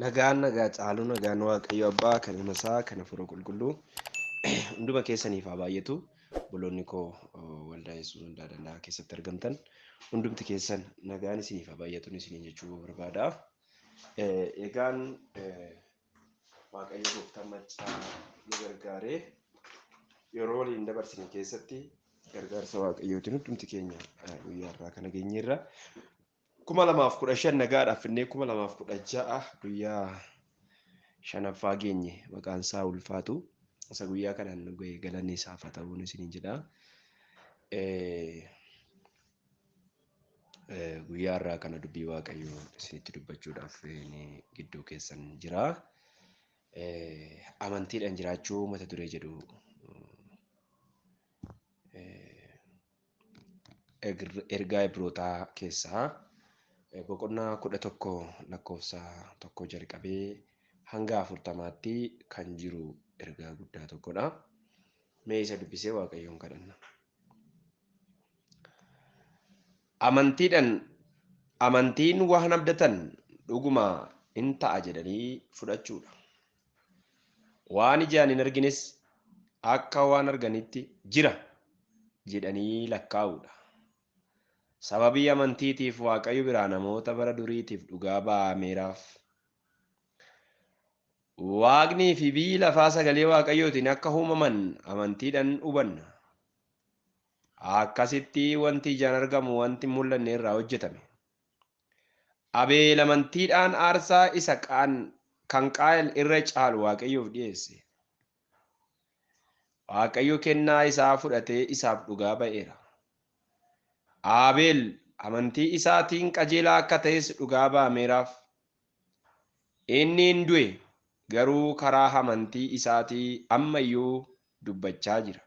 Nagaan nagaa caaluu nagaan waaqayyo abbaa kan ilma isaa kan hafuura qulqulluu hunduma keessaniif haa baay'atu. Obboloonni koo waldaa Yesuus hundaa danda'a keessatti argamtan hundumti keessan nagaan isiniif haa baay'atu isiniin jechuu barbaada. Egaan waaqayyo gooftaan maccaa nu gargaaree yeroo waliin dabarsine keessatti gargaarsa waaqayyootiin hundumti keenya guyyaa irraa kana geenyeerra. 2015 nagaadhaaf innee 2016 guyyaa shanaffaa geenye maqaan isaa ulfaatu isa guyyaa kanaan galanni isaaf haa ta'uun isiniin jedha. Guyyaa irraa kana dubbii waaqayyoo isinitti dubbachuudhaaf gidduu keessan jira. Amantiidhaan jiraachuu mata duree jedhu ergaa Ibrootaa keessaa boqonnaa 11 lakkoofsa 1 jalqabee hanga 40tti kan jiru ergaa guddaa tokkodha. Mee isa dubbisee waaqayyoon kadhanna. Amantiin waan abdatan dhuguma in ta'a jedhanii fudhachuudha. Waan ijaan hin argines akka waan arganitti jira jedhanii lakkaa'uudha. Sababii amantiitiif waaqayyo biraa namoota bara duriitiif dhugaa ba'ameeraaf. Waaqnii fi biyyi lafaa sagalee waaqayyootiin akka uumaman amantiidhaan hubanna. Akkasitti wanti ijaan argamu wanti mul'anne irraa hojjetame. Abeel amantiidhaan aarsaa isa kan Qaayil irra caalu waaqayyoof dhiyeesse. Waaqayyo kennaa isaa fudhatee isaaf dhugaa ba'eera. Abeel amantii isaatiin qajeelaa akka ta'es dhugaa ba'ameeraaf. Inni hin du'e garuu karaa amantii isaatii ammayyuu dubbachaa jira.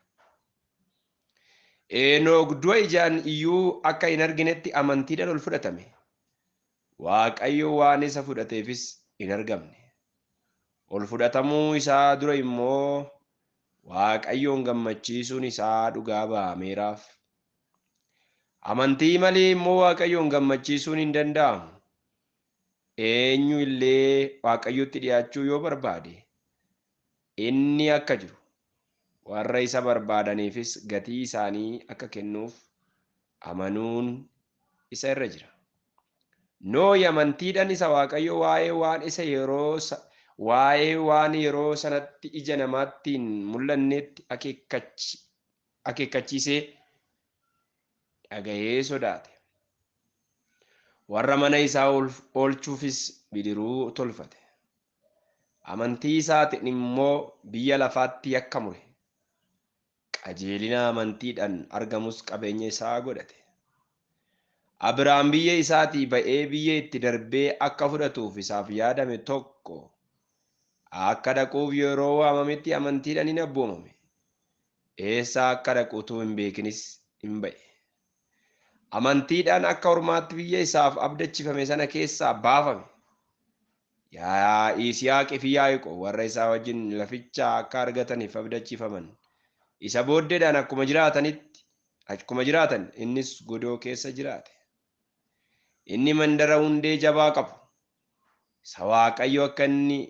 Enook du'a ijaan iyyuu akka hin arginetti amantiidhaan ol fudhatame. Waaqayyo waan isa fudhateefis hin argamne. Ol fudhatamuu isaa dura immoo Waaqayyoon gammachiisuun isaa dhugaa ba'ameeraaf. Amantii malee immoo Waaqayyoon gammachiisuun hin danda'amu. Eenyu illee Waaqayyotti dhiyaachuu yoo barbaade inni akka jiru warra isa barbaadaniifis gatii isaanii akka kennuuf amanuun isa irra jira. Noohi amantiidhaan isa Waaqayyo waa'ee waan yeroo sanatti ija namaatti hin mul'annetti akeekkachiisee dhaga'ee sodaate. Warra mana isaa oolchuufis bidiruu tolfate. Amantii isaatiin immoo biyya lafaatti yakka mure. Qajeelina amantiidhaan argamus qabeenya isaa godhate. Abrahaam biyya isaatii ba'ee biyya itti darbee akka fudhatuuf isaaf yaadame tokko akka dhaquuf yeroo waamametti amantiidhaan hin abboomame. Eessa akka dhaquutuu hin beekinis hin ba'e. Amantiidhaan akka ormaatti biyya isaaf abdachifame sana keessaa baafame. Yaa Yisihaaqii fi Yaaqoob warra isaa wajjin laficha akka argataniif abdachifaman. Isa booddeedhaan akkuma jiraatan innis godoo keessa jiraate. Inni mandara hundee jabaa qabu. Isa Waaqayyo akka inni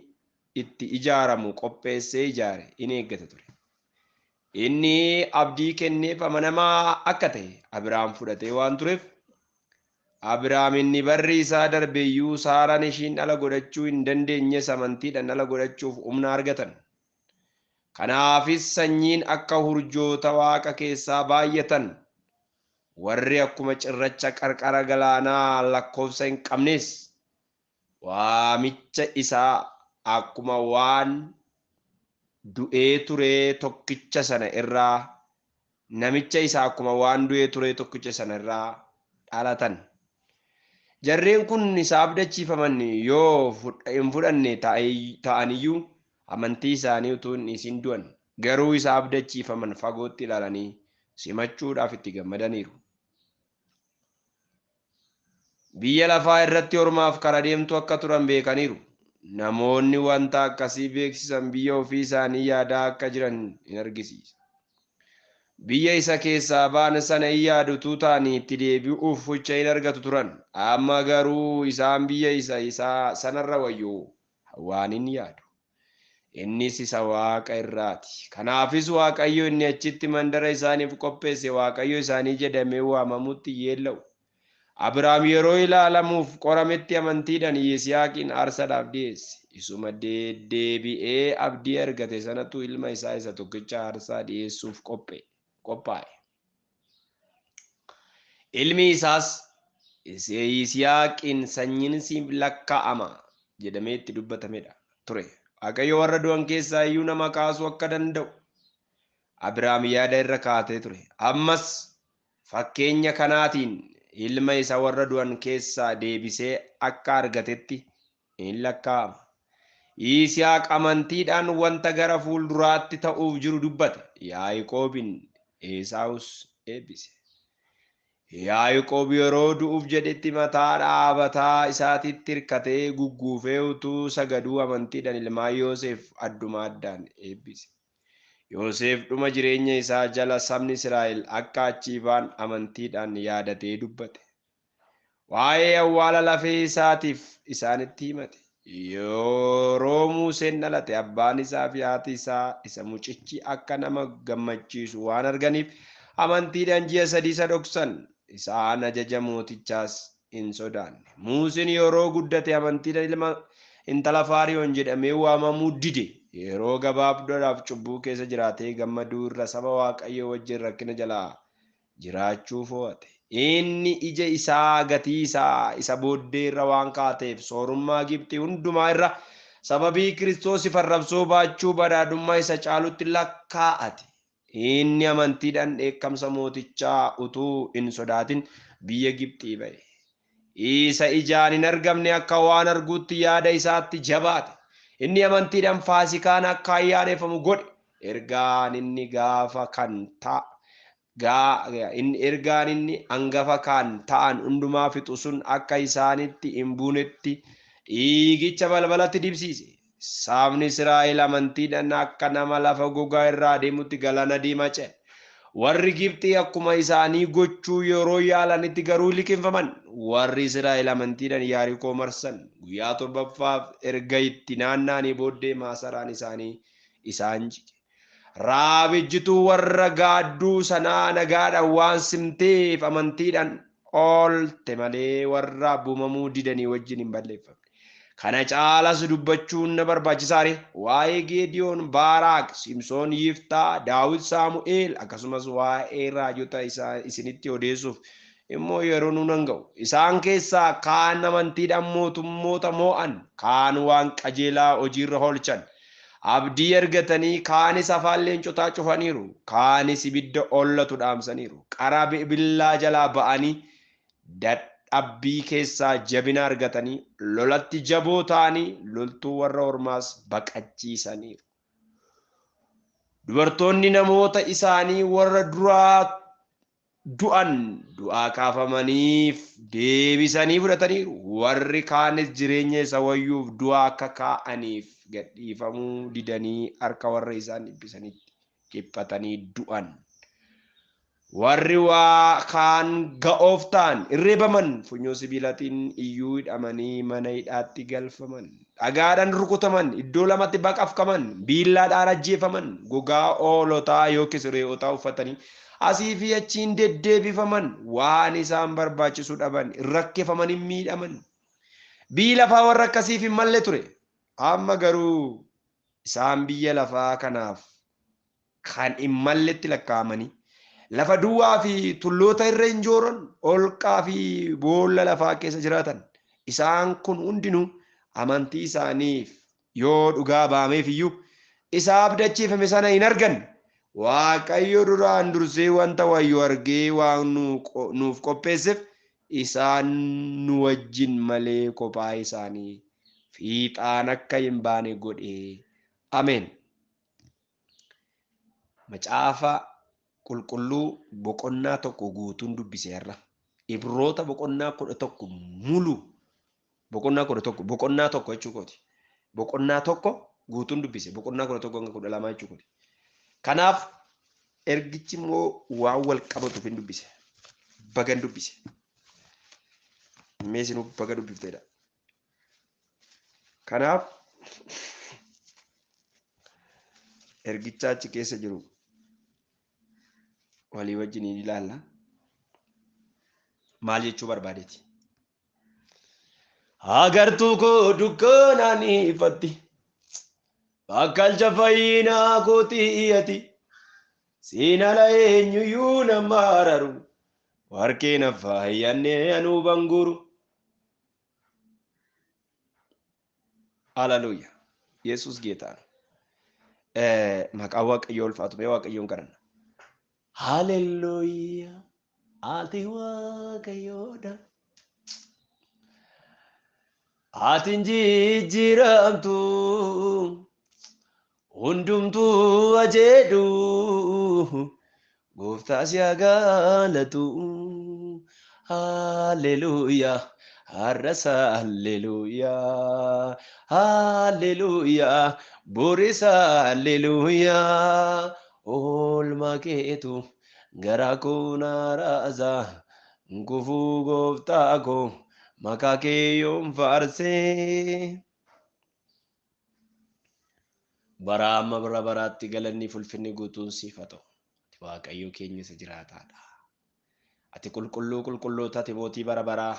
itti ijaaramu qopheessee ijaare in eeggata ture. Inni abdii kenneef amanamaa akka ta'e Abrahaam fudhatee waan tureef Abrahaam inni barri isaa darbeeyyuu Saaraan ishiin dhala godhachuu hin dandeenyes amantiidhaan dhala godhachuuf humna argatan. Kanaafis sanyiin akka urjoota waaqa keessaa baay'atan warri akkuma cirracha qarqara galaanaa lakkoofsa hin qabnes waamicha isaa akkuma waan du'ee turee tokkicha sana irraa namicha isaa akkuma waan du'ee turee tokkicha sana irraa dhalatan. Jarreen kun isa abdachiifaman yoo hin fudhanne ta'aniyyuu amantii isaanii utuu hin du'an garuu isa abdachiifaman fagootti ilaalanii simachuudhaaf itti gammadaniiru. Biyya lafaa irratti ormaaf karaa deemtu akka turan beekaniiru. Namoonni wanta akkasii beeksisan biyya ofii isaanii yaadaa akka jiran in argisiisa. Biyya isa keessaa ba'an sana hin yaadutu ta'anii itti deebi'uuf hucca hin argatu turan. Amma garuu isaan biyya isaa sanarra wayyoo waan inni yaadu. Innis isa Waaqa irraati. Kanaafis Waaqayyo inni achitti mandara isaaniif qopheesse Waaqayyo isaanii jedhamee waamamutti yeella'u. Abrahaam yeroo ilaalamuuf qorametti amantiidhaan Yisihaaqiin aarsaadhaaf dhiyeesse. Isuma deddeebi'ee abdii argate sanatu ilma isaa isa tokkicha aarsaa dhiyeessuuf qophaa'e. Ilmi isaas Yisihaaqiin sanyiin siif lakkaa'ama jedhamee itti dubbatamedha ture. Waaqayyo warra du'an keessaa iyyuu nama kaasuu akka danda'u Abrahaam yaada irra kaatee ture. Ammas fakkeenya kanaatiin ilma isa warra du'an keessaa deebisee akka argatetti in lakkaa'ama. Yisihaaq amantiidhaan wanta gara fuulduraatti ta'uuf jiru dubbate. Yaaqoobin Esaawus eebbise. Yaaqoob yeroo du'uuf jedhetti mataa dhaabataa isaatitti hirkatee gugguufee utuu sagaduu amantiidhaan ilmaan Yoosef adduma addaan eebbise. Yoosef dhuma jireenya isaa jala sabni Israa'el akka achii ba'an amantiidhaan yaadatee dubbate. Waa'ee awwaala lafee isaatiif isaanitti himate. Yeroo Museen dhalate abbaan isaa fi haati isaa isa mucichi akka nama gammachiisu waan arganiif amantiidhaan ji'a 3 isa dhoksan. Isaan ajaja mootichaas hin sodaanne. Museen yeroo guddate amantiidhaan intala Faariyoon jedhamee waamamuu dide. Yeroo gabaabdoodhaaf cubbuu keessa jiraatee gammaduu irra saba Waaqayyoo wajjin rakkina jalaa jiraachuu fo'ate. Inni ija isaa gatii isaa isa booddee irra waan kaateef soorummaa Gibxii hundumaa irra sababii Kiristoos arrabsoo baachuu badhaadhummaa isa caalutti lakkaa'ate. Inni amantiidhaan dheekkamsa mootichaa utuu hin sodaatin biyya Gibxii ba'e. Isa ijaan hin argamne akka waan arguutti yaada isaatti jabaate. Inni amantiidhaan Faasikaan akka ayyaaneffamu godhe. Ergaan inni hangafa kan ta'an hundumaa fixu sun akka isaanitti hin buunetti dhiigicha balbalatti dibsiise. Sabni Israa'el amantiidhaan akka nama lafa gogaa irraa deemutti galaana diimaa ce'e. Warri Gibxii akkuma isaanii gochuu yeroo yaalanitti garuu liqinfaman. Warri Israa'el amantiidhaan Yaarikoo marsan. Guyyaa 7ffaaf erga itti naanna'anii booddee maasaraan isaanii isaan jige. Raabijjituu warra gaadduu sanaa nagaadhaan waan simteef amantiidhaan oolte malee warra buumamuu didanii wajjin hin balleeffamne. Kana caalas dubbachuun na barbaachisaare. Waa'ee Geediyoon, Baaraaq, Simsoon, Yiftaa, Daawit, Saamu'eel akkasumas waa'ee raajota isinitti odeessuuf immoo yeroo nu nan ga'u. Isaan keessaa kaan amantiidhaan mootummoota moo'an, kaan waan qajeelaa hojiirra oolchan. Abdii argatanii kaanis afaan leencotaa cufaniiru, kaanis ibidda ollatu dhaamsaniiru. Qara billaa jalaa ba'anii dadhabbii keessaa jabina argatanii lolatti jaboo ta'anii loltuu warra ormaas baqachiisaniiru. Dubartoonni namoota isaanii warra duraa du'an du'aa kaafamaniif deebisanii fudhataniiru. Warri kaanis jireenya isa wayyuuf du'aa akka kaa'aniif gadhiifamuu didanii harka warra isaan dhibbisanitti dhiphatanii du'an. Warri waa kaan ga'oof ta'an irreebaman funyoo sibiilaatiin iyyuu hidhamanii mana hidhaatti galfaman. Dhagaadhaan rukutaman, iddoo lamatti baqafkaman, biillaadhaan ajjeefaman, gogaa hoolotaa yookiis re'ootaa uffatanii asii fi achiin deddeebifaman, waan isaan barbaachisu dhaban, rakkifamanii miidhaman. Biyyi lafaa warra akkasiif hin malle ture. Amma garuu isaan biyya lafaa kanaaf kan hin malletti lakkaa'amanii lafa duwwaa fi tulloota irra hin jooran, holqaa fi boolla lafaa keessa jiraatan. Isaan kun hundinuu amantii isaaniif yoo dhugaa baameef iyyuu isa abdachiifame sana hin argan. Waaqayyo duraan dursee wanta wayyu argee waan nuuf qopheesseef isaan nu wajjin malee kophaa isaanii fiixaan akka hin baane godhe. Ameen. Macaafa qulqulluu boqonnaa tokko guutuun dubbiseerra. Ibroota boqonnaa 11 mulu boqonnaa 11 boqonnaa tokko jechuukooti. Boqonnaa tokko guutuun dubbise boqonnaa 11 hanga 12 jechuukooti. Kanaaf ergichi immoo waan wal qabatuuf hin dubbise. Bagan dubbise. Meesinu baga dubbifteedha. Kanaaf ergichaa achi keessa jiru walii wajjiniin ilaalla. Maal jechuu barbaadeeti? Agartuu koo dukkanaan ifatti bakkalcha fayyinaa kootii ati siinala eenyuyyuu nama araru warqee na fayyannee anuu banguru. Hallelujah. Yesus ጌታ ነው። Maqaan Waaqayyoo ulfaatu mee Waaqayyoon kadhanna. Hallelujah. Ati Waaqayyoodha. Ati jijjiiramtu hundumtuu ajeedu gooftaa si agaalatu. Hallelujah. Harrasa hallelujah. Hallelujah. Borisa hallelujah. Oolmaa keetu garaa koo naaraasa gufuu gooftaa koo maqaa kee yoon faarsee. Bara amma bara baraatti galanni ulfinni guutuun siif haa ta'u. Waaqayyo keenya isa jiraataadha. Ati qulqulluu qulqulloota ati mootii bara baraa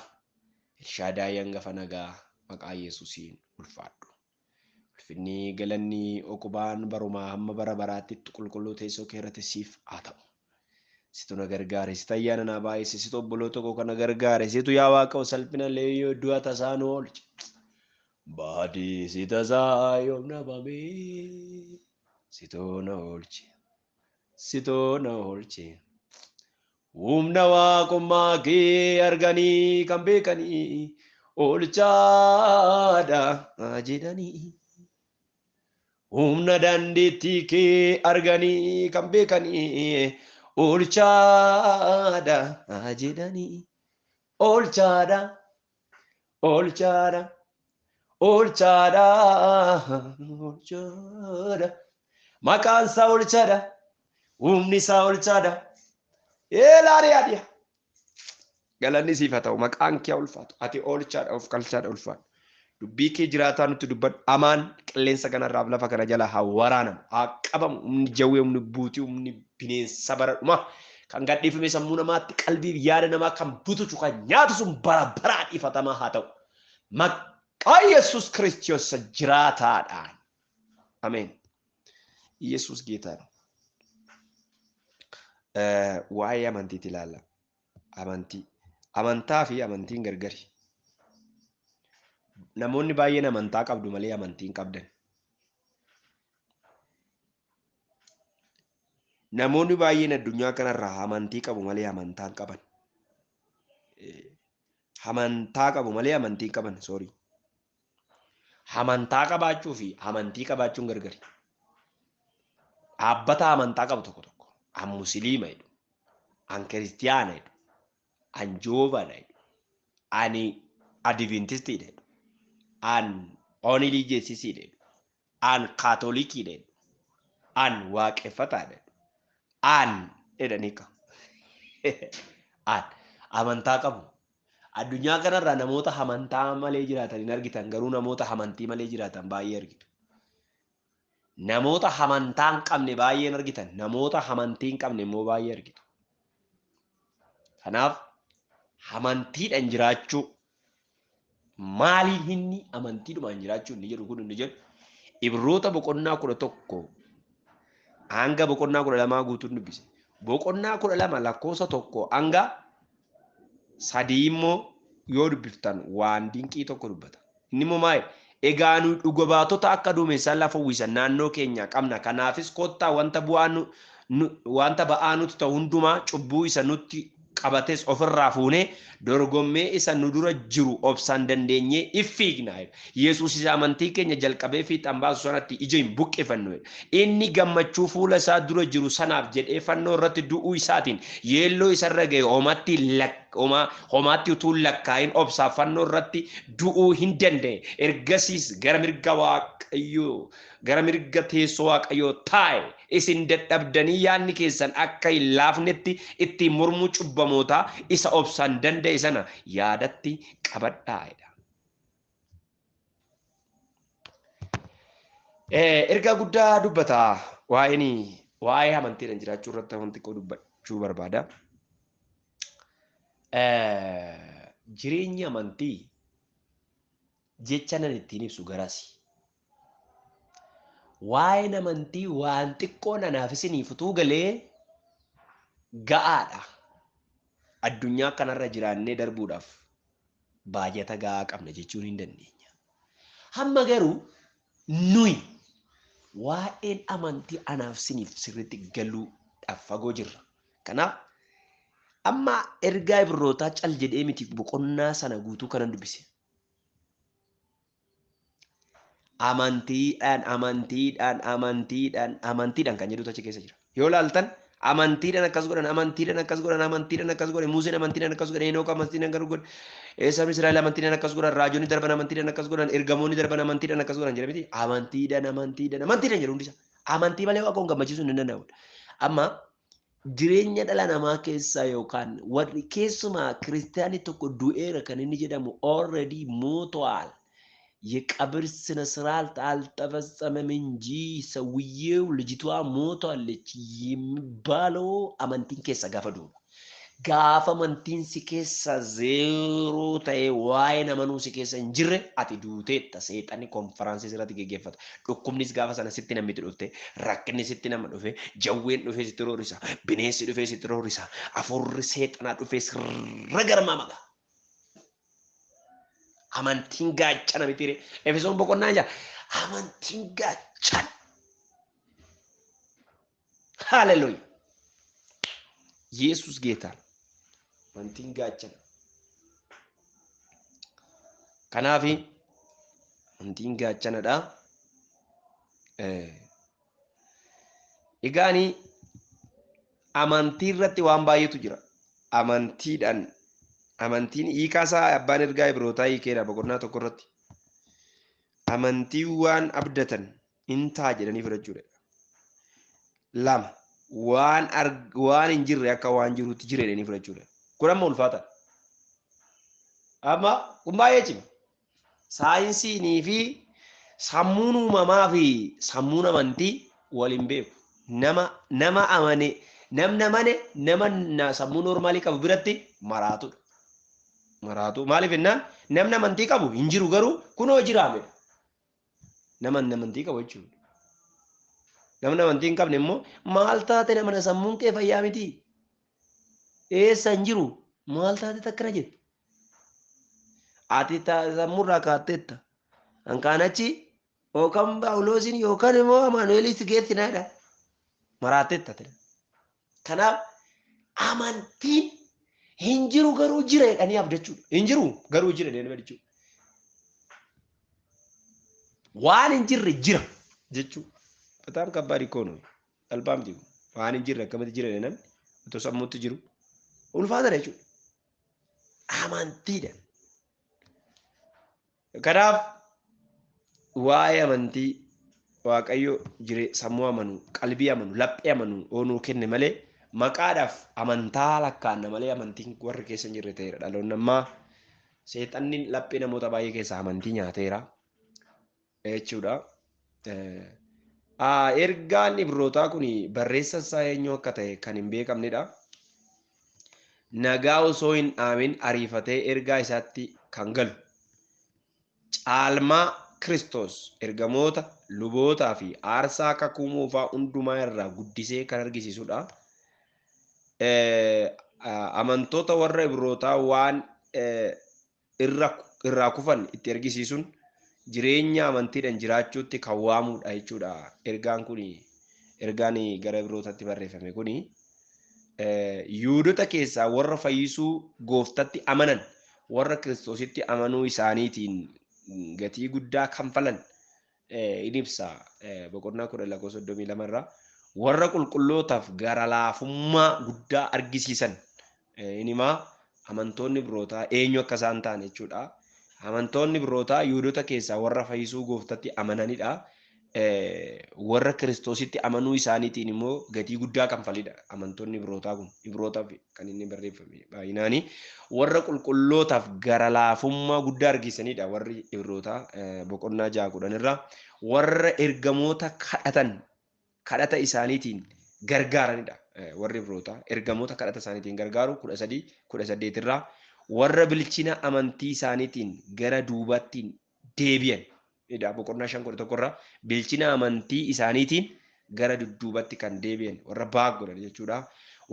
Elshaadaay hangafa nagaa maqaa Yesuusiin ulfaadhu. Ulfinni galanni okubaan barumaa hamma bara baraatti qulqulluu teessoo kee irratti siif haa ta'u. Situ na gargaare, situ ayyaana na baay'ise, situ obboloota koo kana gargaare, situ yaa Waaqoo salphina leeyyoo du'a tasaa nu oolche. Baadii si tasaa yoom dhabamee situ na oolche, situ na oolche. Humna waaqummaa kee arganii kan beekanii oolchaadha jedhanii. Humna dandeettii kee arganii kan beekanii oolchaadha jedhanii. Oolchaadha, oolchaadha, oolchaadha, oolchaadha. Maqaan isaa oolchaadha, humni isaa oolchaadha. Laari adiya. Galanni siif haa ta'u, maqaan kee ulfaatu. Ati oolchaadha, of galchaadha ulfaatu. Dubbii kee jiraataa nutti dubbadhu. Amaan qilleensa kanarraaf lafa kana jala haa waraanamu, haa qabamu. Humni jawwee, humni buutii, humni bineensa bara dhumaa kan gadhiifame sammuu namaatti qalbii yaada namaa kan bututu kan nyaatu sun bara baraa dhiifatamaa haa ta'u. Maqaa Yesuus Kiristoos jiraataadhaan. Ameen. Yesuus geetaadha. Waa'ee amantiitti ilaalla. Amantii. Amantaa fi amantiin gargari. Namoonni baay'een amantaa qabdu malee amantii hin qabdan. Namoonni baay'een addunyaa kanarraa amantii qabu malee amantaa hin qaban. Amantaa qabu malee amantii hin qaban. Sorry. Amantaa qabaachuu fi amantii qabaachuun gargari. Dhaabbata amantaa qabu tokko tokko. An musliima jedhu, an kiristiyaana jedhu, an joobana jedhu, ani adventistii jedhu, an onilii jeesisii jedhu, an kaatolikii jedhu, an waaqeffataa jedhu, an jedhanii qabu. An amantaa qabu. Addunyaa kanarraa namoota amantaa malee jiraatan hin argitan, garuu namoota amantii malee jiraatan baay'ee argitu. Namoota amantaa hin qabne baay'een argitan, namoota amantii hin qabne immoo baay'ee argitu. Kanaaf amantiidhaan jiraachuu maaliin inni amantiidhumaan jiraachuu inni jedhu kun inni jedhu Ibroota boqonnaa 11 hanga boqonnaa 12 guutuun dubbise. Boqonnaa 12 lakkoofsa 1 hanga 3 immoo yoo dubbiftan waan dinqii tokko dubbata. Inni immoo maal? Egaa nu dhuga baatota akka duumessaa lafa uwwisan naannoo keenya qabna. Kanaafis kottaa wanta ba'aa nuti ta'u hundumaa cubbuu isa nutti qabates ofirraa fuunee dorgommee isa nu dura jiru obsaan dandeenyee iffiigna. Yesuus isa amantii keenya jalqabee fiixaan baasu sanatti ija hin buqqefannu. Inni gammachuu fuula isaa dura jiru sanaaf jedhee fannoo irratti du'uu isaatiin yeelloo isarra ga'e homaatti utuu lakkaa'in obsaaf fannoo irratti du'uu hin danda'e. Ergasiis gara mirga Waaqayyoo, gara mirga teessoo Waaqayyoo taa'e. Isin dadhabdanii yaadni keessan akka hin laafnetti ittiin mormuu cubbamootaa isa obsaan danda'e sana yaadatti qabadhaa. Ergaa guddaa dubbata waa'ee amantiidhaan jiraachuu irratti wanti xiqqoo dubbachuu barbaada. Jireenyi amantii jecha nan ittiin ibsu garasi. Waa'een amantii waan xiqqoon anaaf isiniif utuu galee ga'aadha. Addunyaa kanarra jiraannee darbuudhaaf baajata ga'aa qabna jechuun hin dandeenya. Hamma garuu nuyi waa'een amantii anaaf isiniif sirriitti galuudhaaf fagoo jirra. Kanaaf amma ergaa Ibrootaa cal jedhee miti boqonnaa sana guutuu kanan dubbise. Amantiidhaan kan jedhutu achi keessa jira. Yoo laaltan amantiidhaan akkas godhan, amantiidhaan akkas godhan, amantiidhaan akkas godhan, Museen amantiidhaan akkas godhan, Henook amantiidhaan akkas godhan, sabni Israa'el amantiidhaan akkas godhan, raajonni darban amantiidhaan akkas godhan, ergamoonni darban amantiidhaan akkas godhan jedha miti. Amantiidhaan jedhu hundi isaa. Amantii malee Waaqoon gammachiisuun hin danda'amu. Amma jireenya dhala namaa keessaa yookaan warri keessumaa kiristaanni tokko du'eera kan inni jedhamu already mootu'aal. የቀብር ስነ ስርዓት አልተፈጸመም እንጂ ሰውየው ልጅቷ ሞቷለች የሚባለው አመንቲን ኬሳ ጋፈዱ ጋፈ መንቲን ሲኬሳ ዜሮ ተይ ዋይን አመኑ ሲኬሳ እንጅረ አቲ ዱቴ ተሰይጣኒ ኮንፈረንስ ሲራት ገገፈት ዶኩምኒስ ጋፈ ሰነ ሲቲ ነሚት ዱፍቴ rakni sitti nama dhufe jawween dhufe sitti roorisa bineensi dhufe sitti roorisa afurri seexana dhufe sirra maga amantiin gaachana mitire Efesoon boqonnaa jaa amantiin gaachana haleluya Yesus ጌታ amantiin gaachana kanaaf amantiin gaachanadha egaani amantii irratti waan baay'eetu jira amantiin hiikaasaa abbaan ergaa Ibrootaa hiikeedha boqonnaa tokko irratti amantii waan abdatan hin ta'a jedhanii fudhachuudha. Lama waan hin jirre akka waan jirutti jira jedhanii fudhachuudha. Kun amma ulfaataadha. Amma kun baay'ee cima. Saayinsiinii fi sammuun uumamaa fi sammuun amantii waliin beeku. Nama amane nama sammuu normaalii qabu biratti maraatudha. Maraatu maaliif jennaan namni amantii qabu hin jiru garuu kunoo jiraamedha. Namni amantii qabu jechuudha. Namni amantii hin qabne immoo maal taate nama sammuun kee fayyaa miti. Eessa hin jiru maal taate takkana jettu. Ati sammuurraa kaatteetta. Hankaan achi yookaan Phaawulosiin yookaan immoo Amaanu'eelitti geessinaadha. Maraatteetta. Kanaaf amantiin hin jiru garuu jira jedhanii abdachuudha. Hin jiru garuu jira jedhanii abdachuudha. Waan hin jirre jira jechuudha. Bataam kabbaadhi koonu dhalbaam jiru. Waan hin jirre akkamitti jira jedhan otoo sammuutti jiru ulfaatadha jechuudha. Amantiidha. Kanaaf waa'ee amantii Waaqayyo sammuu amanu, qalbii amanu, laphee amanu oonuu kenne malee maqaadhaaf amantaa lakkaanna malee amantiin warri keessa hin jirre ta'eera. Dhaloonni ammaa seexanni laphee namoota baay'ee keessaa amantii nyaateera jechuudha. Ergaan Ibrootaa kun barreessa isaa eenyu akka ta'e kan hin beekamnedha. Nagaa osoo hin dhaamin ariifatee ergaa isaatti kan galu. Caalmaa Kiristoos ergamoota lubootaa fi aarsaa kakuu moofaa hundumaa irraa guddisee kan argisiisudha. Amantoota warra Ibrootaa waan irraa kufan itti argisiisuun jireenya amantiidhaan jiraachuutti kan waamudha jechuudha. Ergaan gara Ibrootaatti barreeffame kuni Yihuudoota keessaa warra fayyisuu gooftatti amanan warra Kiristoositti amanuu isaaniitiin gatii guddaa kanfalan in ibsa. Boqonnaa 11:32 irraa warra qulqullootaaf gara laafummaa guddaa argisiisan inimaa amantoonni birootaa eenyu akka isaan ta'an jechuudha. Amantoonni birootaa Yihuudoota keessaa warra fayyisuu gooftatti amananidha. Warra Kiristoositti amanuu isaaniitiin immoo gatii guddaa kanfalidha. Amantoonni birootaa kun Ibrootaaf kan inni barreeffame baay'inaani warra qulqullootaaf gara laafummaa guddaa argisanidha. Warri Ibrootaa boqonnaa 6:10 irraa warra ergamoota kadhatan kadhata isaaniitiin gargaaranidha. Warri Ibroota ergamoota kadhata isaaniitiin gargaaru 13 irraa warra bilchina amantii isaaniitiin gara duubaattiin deebi'an. Boqonnaa 5 irraa bilchina amantii isaaniitiin gara dudduubatti kan deebi'an warra baag godhan jechuudha.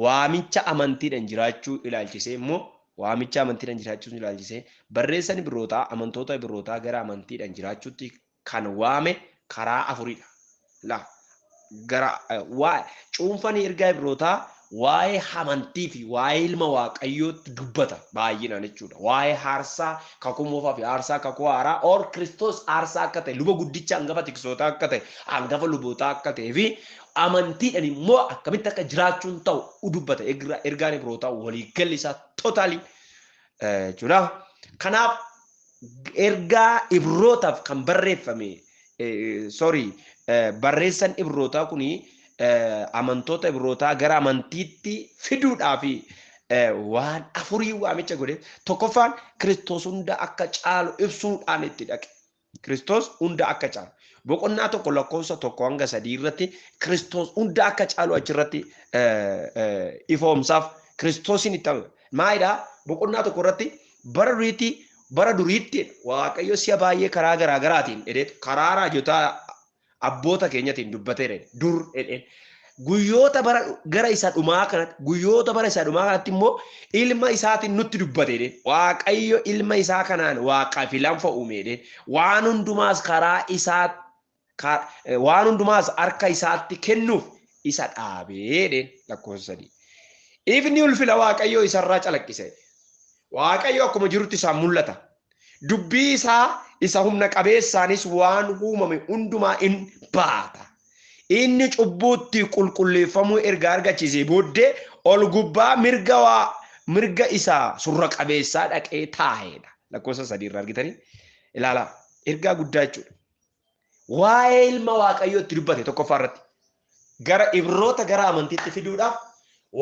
Waamicha amantiidhaan jiraachuu ilaalchisee immoo waamicha amantiidhaan jiraachuu ilaalchisee barreessaan Ibrootaa amantoota Ibrootaa gara amantiidhaan jiraachuutti kan waame karaa afuridha. La gara cuunfaan ergaa Ibrootaa waa'ee amantii fi waa'ee ilma waaqayyootti dubbata baay'inaan jechuudha. Waa'ee aarsaa kakuu moofaa fi aarsaa kakuu haaraa or Kiristoos aarsaa akka ta'e luba guddicha hangafa tiksootaa akka ta'e hangafa lubootaa akka ta'ee fi amantiidhaan immoo akkamitti akka jiraachuun ta'u dubbata. Ergaan Ibrootaa waliigalli isaa tootaalii jechuudha. Kanaaf ergaa Ibrootaaf kan barreeffame barreessaan Ibrootaa kuni amantoota Ibrootaa gara amantiitti fiduudhaaf waan afurii waamicha godhe. Tokkoffaan Kiristoos hunda akka caalu ibsuudhaan itti dhaqe. Kiristoos hunda akka caalu. Boqonnaa 1 lakkoofsa 1 hanga 3 irratti Kiristoos hunda akka caalu achirratti ifoomsaaf Kiristoosin itti amane. Maalidhaa? Boqonnaa 1 irratti bara duriitti Waaqayyo si'a baay'ee karaa garaagaraatiin karaa raajotaa abboota keenyatiin dubbateera. Dur guyyoota gara isa dhumaa kanatti immoo ilma isaatiin nutti dubbateedhe. Waaqayyo ilma isaa kanaan waaqa filanfa uumeedhe. Waan hundumaas harka isaatti kennuuf isa dhaabeedhe. Lakkoofsa 3. Ifni ulfina Waaqayyoo isarraa calaqqise. Waaqayyo akkuma jirutti isaan mul'ata. Dubbii isaa isa humna qabeessaanis waan uumame hundumaa in baata. Inni cubbuutti qulqulleeffamuu erga argachiisee booddee ol gubbaa mirga isaa surra qabeessaa dhaqee taa'eedha. Lakkoofsa 3 irraa argitanii ilaalaa. Ergaa guddaa jechuudha. Waa'ee ilma Waaqayyootti dubbate tokkoffaa irratti gara Ibroota gara amantiitti fiduudhaaf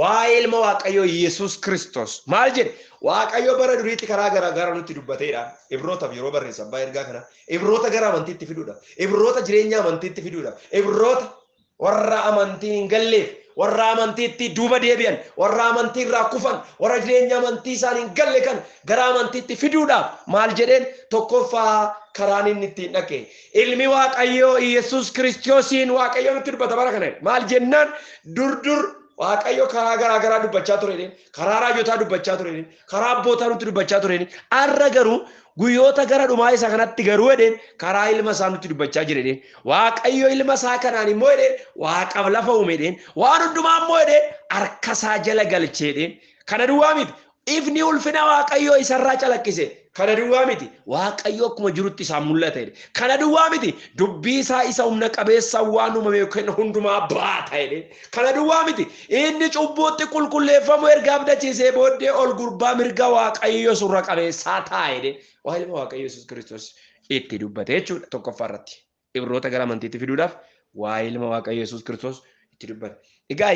waa'ee ilma Waaqayyoo Yesuus Kiristoos maal jedhe? Waaqayyo bara duriitti karaa garaagaraa nutti dubbateedha. Ibrootaaf yeroo barreessan baay'ee ergaa kana Ibroota gara amantiitti fiduudhaaf, Ibroota jireenya amantiitti fiduudhaaf, Ibroota warra amantii hin galleef, warra amantiitti duuba deebi'an, warra amantii irraa kufan, warra jireenya amantii isaan hin galle kan gara amantiitti fiduudhaaf maal jedheen? Tokkoffaa karaan inni ittiin dhaqe ilmi Waaqayyoo Yesuus Kiristoosiin Waaqayyo nutti dubbata bara kana. Maal jennaan? Dur Waaqayyo karaa garaagaraa dubbachaa ture. Karaa raajotaa dubbachaa ture. Karaa abbootaa nutti dubbachaa ture. Har'a garuu guyyoota gara dhumaa isa kanatti garuu karaa ilma isaa nutti dubbachaa jire. Waaqayyo ilma isaa kanaan immoo Waaqaaf lafa uume. Waan hundumaa immoo harka isaa jala galchee. Kana duwwaa miti. Ifni ulfina Waaqayyoo isarraa calaqqise. Kana duwwaa miti. Waaqayyo akkuma jirutti isaan mul'ata. Kana duwwaa miti. Dubbii isaa isa humna qabeessa waan uumame kennu hundumaa baata. Kana duwwaa miti. Inni cubbuutti qulqulleeffamu erga abdachiisee booddee ol gubbaa mirga Waaqayyo surra qabeessaa taa'e. Waa ilma Waaqayyo Yesuus Kiristoos itti dubbate jechuudha. Tokkoffaa irratti Ibroota gara amantiitti fiduudhaaf waa ilma Waaqayyo Yesuus Kiristoos itti dubbate. Egaa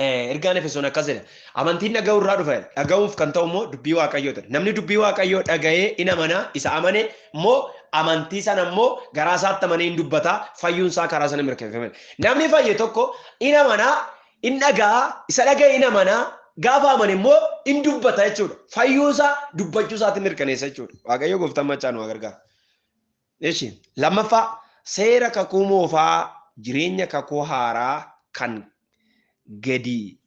ergaan Efesoon akkas jedha. Amantiin dhaga'uu irraa dhufa. Dhaga'uuf kan ta'u immoo dubbii Waaqayyoo ta'e. Namni dubbii Waaqayyoo dhaga'ee in amana, isa amane immoo amantii sana immoo garaa isaatti amanee in dubbata, fayyuun isaa karaa sana mirkaneeffame. Namni fayye tokko in amana, in dhaga'a, isa dhaga'e in amana, gaafa amane immoo in dubbata jechuudha. Fayyuu isaa dubbachuu isaatti mirkaneessa jechuudha. Waaqayyo gooftaan machaa nu gargaara. Eeshi lammaffaa seera kakuu moofaa jireenya kakuu haaraa kan gadi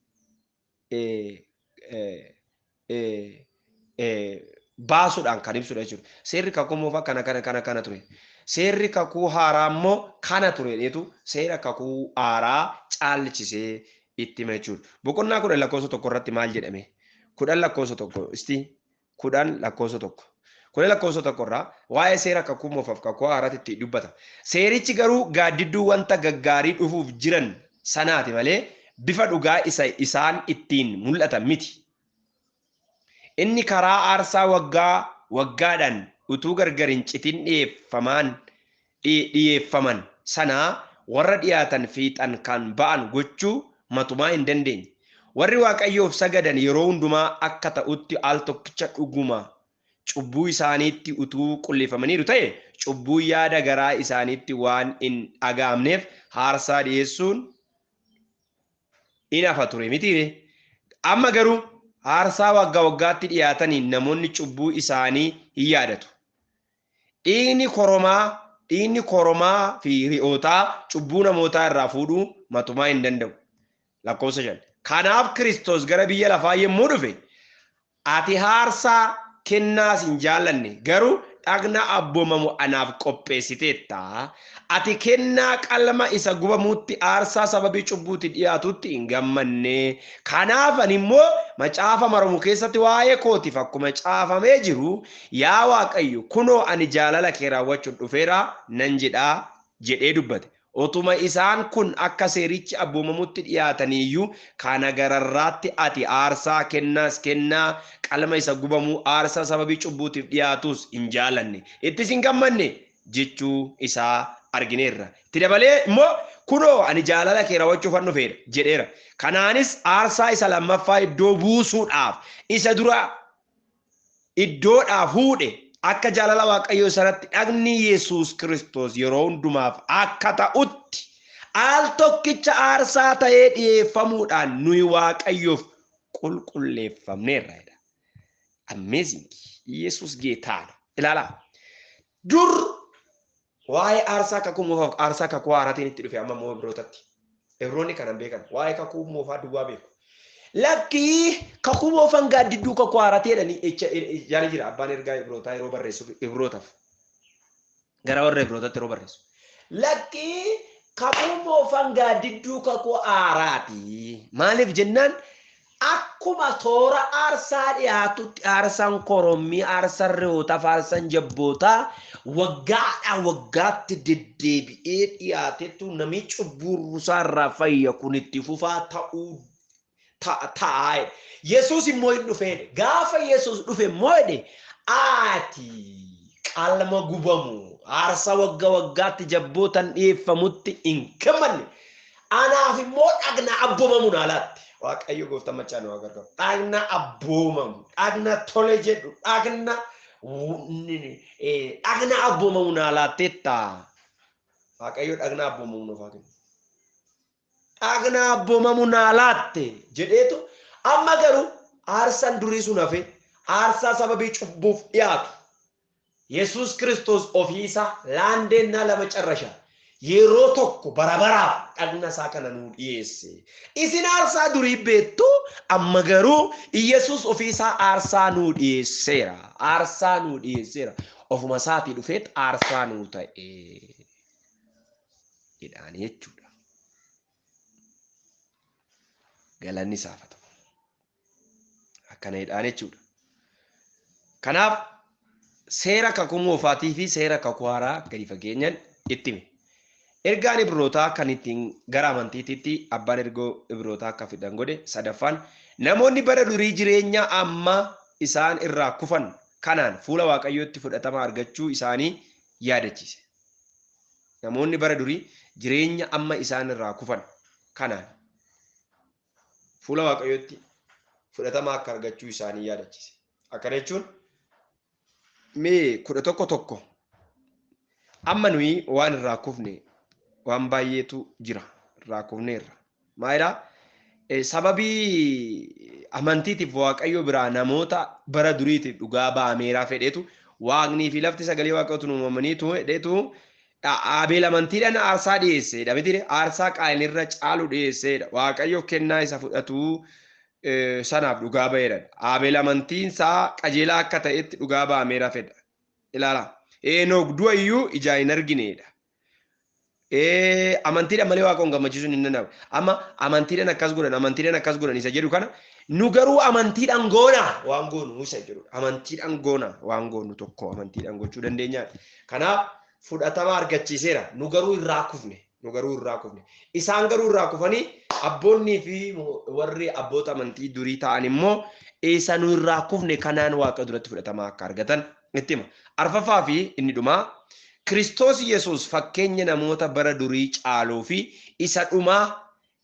baasuudhaan kan ibsudha jechuudha. Seerri kakuu moofaa kana ture. Seerri kakuu haaraa immoo kana ture dheetu seera kakuu haaraa caalchisee itti hima jechuudha. Boqonnaa 10 lakkoofsa 1 irratti maal jedhame? 10 lakkoofsa 1 isti 10 lakkoofsa 1. 10 lakkoofsa 1 irraa waa'ee seera kakuu moofaaf kakuu haaraatti itti dubbata. Seerichi garuu gaaddidduu wanta gaggaarii dhufuuf jiran sanaati malee bifa dhugaa isaan ittiin mul'atan miti. Inni karaa aarsaa waggaadhaan utuu gargar hin citin dhiyeeffaman sanaa warra dhiyaatan fiixan kan ba'an gochuu matumaa hin dandeenye. Warri Waaqayyoof sagadan yeroo hundumaa akka ta'utti al tokkicha dhuguma cubbuu isaaniitti utuu qulleeffamaniiru ta'e cubbuu yaada garaa isaaniitti waan hin dhagaamneef aarsaa dhiyeessuun in hafa ture miti. Amma garuu aarsaa waggaa waggaatti dhiyaataniin namoonni cubbuu isaanii hin yaadatu. Dhiigni koromaa fi re'ootaa cubbuu namootaa irraa fuudhuu matumaa hin danda'u. Lakkoofsa 5. Kanaaf Kiristoos gara biyya lafaa yommuu dhufe ati aarsaa kennaas hin jaallanne garuu dhagna abboomamu anaaf qopheessiteetta. Ati kennaa qalma isa gubamuutti aarsaa sababii cubbuutti dhiyaatutti hin gammanne. Kanaaf ani immoo macaafa maramu keessatti waa'ee kootiif akkuma caafamee jiru yaa Waaqayyo kunoo ani jaalala kee raawwachuun dhufeera nan jedhee dubbate. Otuma isaan kun akka seerichi abboomamutti dhiyaataniiyyuu kana gararraatti ati aarsaa kennaas kennaa qalma isa gubamuu aarsaa sababii cubbuutiif dhiyaatus hin jaalanne ittis hin gammanne jechuu isaa argineerra. Itti dabalee immoo kunoo ani jaalala kee raawwachuufan dhufeera jedheera. Kanaanis aarsaa isa lammaffaa iddoo buusuudhaaf isa dura iddoodhaaf fuudhe akka jaalala Waaqayyoo sanatti dhagni Yesuus Kiristoos yeroo hundumaaf akka ta'utti al tokkicha aarsaa ta'ee dhiyeeffamuudhaan nuyi Waaqayyoof qulqulleeffamneerra. Amazing! Yesuus geetaadha. Ilaala. Dur waa'ee aarsaa kakuu moofaaf aarsaa kakuu haaraatiin itti dhufe amma moo Ibrootatti. Ibroonni kanan beekan waa'ee kakuu moofaa duwwaa beeku. Lakki kakuu moofan gaaddidduu kakuu haaraatti jedhanii jaali jira abbaan ergaa Ibrootaa yeroo barreessu Ibrootaaf gara warra Ibrootatti yeroo barreessu. Lakki kakuu moofan gaaddidduu kakuu haaraatti maaliif jennaan akkuma toora aarsaa dhiyaatutti aarsaan korommii aarsaan re'ootaaf aarsaan jabbootaa waggaatti deddeebi'ee dhiyaatetu namni cubbuurrusaa irraa fayya kun itti fufaa ta'uu taa'e. Yesuus immoo hin dhufeedhe. Gaafa Yesuus dhufe immoo jedhe ati qalma gubamu aarsaa waggaatti jabbootan dhiyeeffamutti hin gammanne. Anaaf immoo dhagna abboomamu naa laatte. Waaqayyo gooftaan machaan waa gargaaru. Dhagna abboomamu, dhagna tole jedhu, dhagna abboomamu naa laatteetta. Waaqayyo dhagna abboomamu nuuf haa kennu. Dhagna abboomamu naa laatte jedheetu amma garuu aarsaan durii sun hafe aarsaa sababii cubbuuf dhiyaatu Yesuus Kiristoos ofiisaa laandeenna lama carrasha yeroo tokko barabaraaf dhagna isaa kana nuu dhiyeesse. Isin aarsaa durii beektu amma garuu Yesuus ofiisaa aarsaa nuu dhiyeesseera. Aarsaa nuu dhiyeesseera. Ofuma isaatii dhufeet aarsaa nuu ta'e jedhaan jechuudha. Galanni isaaf haa ta'u. Akkana jedhaan jechuudha. Kanaaf seera kakuu moofaatii fi seera kakuu haaraa gadi fageenyaan itti hime. Ergaan Ibrootaa kan ittiin gara amantiitti abbaan ergoo Ibrootaa akka fidan godhe sadaffaan namoonni bara durii jireenya amma isaan irraa kufan kanaan fuula Waaqayyootti fudhatama argachuu isaanii yaadachiise. Namoonni bara durii jireenya amma isaan irraa kufan kanaan fuula Waaqayyootti fudhatama akka argachuu isaanii yaadachiise. Akkana jechuun mee 11 amma nuyi waan irraa kufne waan baay'eetu jira irraa kufneerra. Maalidhaa? Sababii amantiitiif Waaqayyo biraa namoota bara duriitiif dhugaa ba'ameeraa fedheetu waaqnii fi lafti sagalee Waaqayyootu uumamaniitu hedheetu Abeel amantiidhaan aarsaa dhiyeesseedha. Miti aarsaa qaayinirra caalu dhiyeesseedha. Waaqayyo kennaa isa fudhatu sanaaf dhugaa ba'eedha. Abeel amantiin isaa qajeelaa akka ta'etti dhugaa ba'ameeraa fedha. Ilaala. Enook du'a iyyuu ijaa hin argineedha. Amantiidhaan malee Waaqayyoon gammachiisuun hin danda'amu. Amma amantiidhaan akkas godhan isa jedhu kana nu garuu amantiidhaan goona waan goonu isa jedhu. Amantiidhaan goona waan goonu tokko amantiidhaan gochuu dandeenya. Kanaaf fudhatama argachiiseera. Nu garuu irraa kufne. Isaan garuu irraa kufanii abboonnii fi warri abboota amantii durii ta'an immoo isa nu irraa kufne kanaan Waaqa duratti fudhatama akka argatan itti hima. Arfaffaa fi inni dhumaa Kiristoos Yesuus fakkeenya namoota bara durii caaluu fi isa dhumaa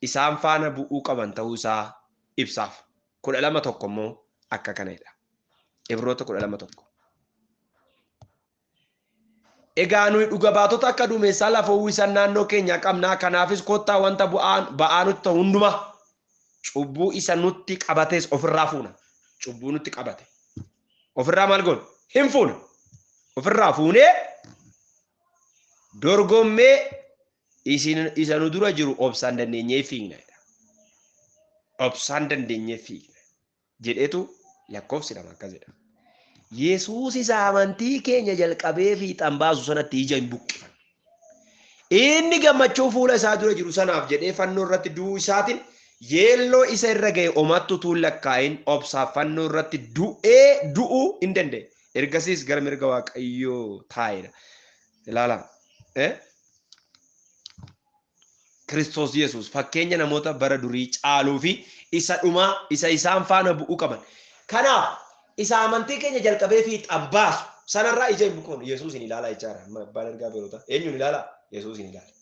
isaan faana bu'uu qaban ta'uu isaa ibsaaf. 12 immoo akka kanadha. Ibroota 12. Egaa nuyi dhuga baatota akka duumessaa lafa uwwisan naannoo keenya qabnaa. Kanaafis kottaa wanta ba'aa nutti ta'u hundumaa cubbuu isa nutti qabates ofirraa fuuna. Cubbuu nutti qabate ofirraa maal goona? Hin fuuna. Ofirraa fuunee dorgommee isa nu dura jiru obsaan dandeenyee fiigna. Obsaan dandeenyee fiigna jedheetu lakkoofsi lama akkas jedha. Yesuus isa amantii keenya jalqabee fiixan baasu sanatti ija hin buqqifanne. Inni gammachuu fuula isaa dura jiru sanaaf jedhee fannoo irratti du'uu isaatiin yeelloo isa irra ga'e omattu tuun lakkaa'in obsaaf fannoo irratti du'uu hin danda'e. Ergasiis gara mirga Waaqayyoo taa'edha. Ilaalaa. Kiristoos Yesuus fakkeenya namoota bara durii caaluu fi isa dhumaa isa isaan faana bu'uu qaban. Kanaaf isa amantii keenya jalqabee fiixan baasu sanarraa ija hin buqqifnu. Yesuus hin ilaalaa jechaadha. Abbaan ergaa beektota. Eenyuun ilaalaa? Yesuus hin ilaala.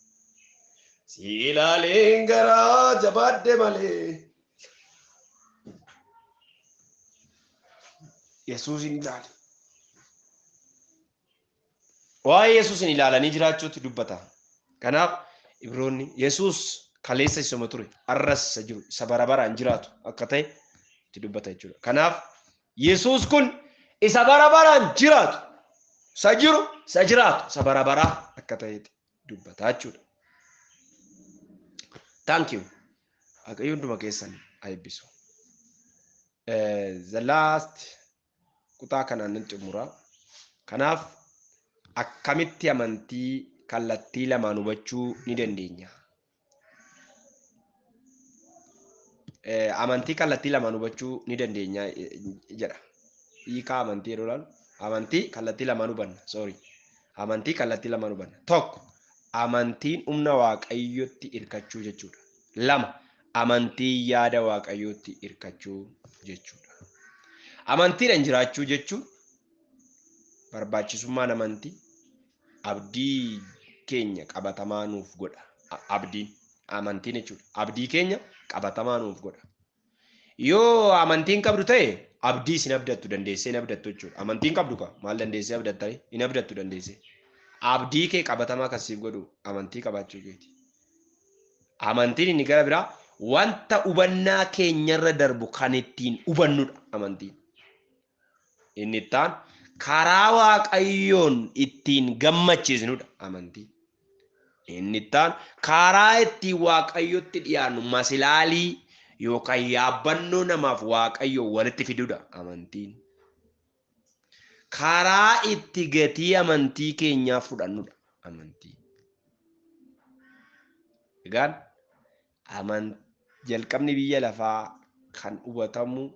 Si ilaaleen garaa jabaadde malee. Yesuus hin ilaala. Waa'ee Yesuus hin ilaalanii jiraachuutti dubbata. Kanaaf Ibroonni Yesuus kaleessa isuma ture arras isa jiru isa bara baraan jiraatu akka ta'e itti dubbata jechuudha. Kanaaf Yesuus kun isa bara baraan jiraatu isa jiru isa jiraatu isa bara baraa akka ta'etti dubbata jechuudha. Thank you. Waaqayyo hunduma keessan eebbisu. The last kutaa kanaan nan xumura. Kanaaf akkamitti amantii kallattii lamaan hubachuu ni dandeenya. Amantii kallattii lamaan hubachuu ni dandeenya jedha. Hiikaa amantii yeroo ilaalu amantii kallattii lamaan hubanna. Sorry. Amantii kallattii lamaan hubanna. Tokko amantiin humna Waaqayyootti hirkachuu jechuudha. Lama amantii yaada Waaqayyootti hirkachuu jechuudha. Amantiidhaan jiraachuu jechuun barbaachisummaan amantii abdii keenya qabatamaa nuuf godha. Abdiin amantiin jechuudha. Abdii keenya qabatamaa nuuf godha. Yoo amantiin qabdu ta'e abdii isin abdattu dandeessee hin abdattu jechuudha. Amantiin qabdu ka maal dandeessee abdatta hin abdattu dandeessee. Abdii kee qabatamaa kan siif godhu amantii qabaachuu keeti. Amantiin inni gara biraa wanta hubannaa keenyarra darbu kan ittiin hubannudha amantiin. Inni ittaan karaa Waaqayyoon ittiin gammachiisnudha amantiin. Inni ittaan karaa ittiin Waaqayyotti dhiyaannu masilaalii yookaan yaabbannoo namaaf Waaqayyoon walitti fidudha amantiin. Karaa itti gatii amantii keenyaa fudhannudha amantiin. Egaan jalqabni biyya lafaa kan hubatamu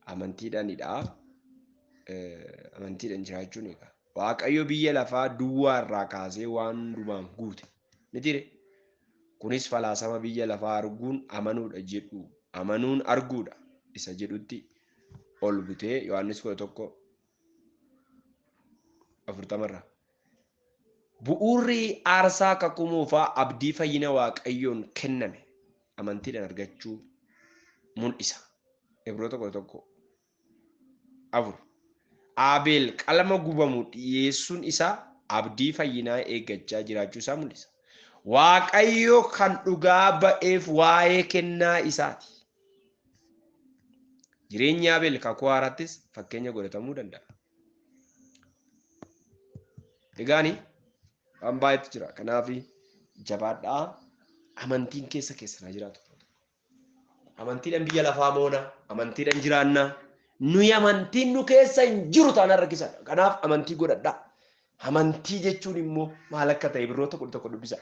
amantiidhaanidha. Amantiidhaan jiraachuun egaa Waaqayyo biyya lafaa duwwaa irraa kaasee waan hundumaan guute ni jire. Kunis falaasama biyya lafaa arguun amanuudha jedhu amanuun arguudha isa jedhutti ol butee Yohaannis 11:40 bu'uurri aarsaa kakumuufaa abdii fayyina Waaqayyoon kenname amantiidhaan argachuu mul'isa. Ibroota 11:4 Abeel qalama gubamu dhiyeessuun isaa abdii fayyinaa eeggachaa jiraachuu isaa mul'isa. Waaqayyo kan dhugaa ba'eef waa'ee kennaa isaati. Jireenya Abeel kakuu haaraattis fakkeenya godhatamuu danda'a. Egaani waan baay'eetu jira. Kanaaf jabaadhaa amantiin keessanaa jiraatu. Amantiidhaan biyya lafaa moona, amantiidhaan jiraannaa. Nuyi amantiin nu keessa hin jiru taanaan rakkisaadha. Kanaaf amantii godhadhaa. Amantii jechuun immoo maal akka ta'e Ibroota 11 dubbisa.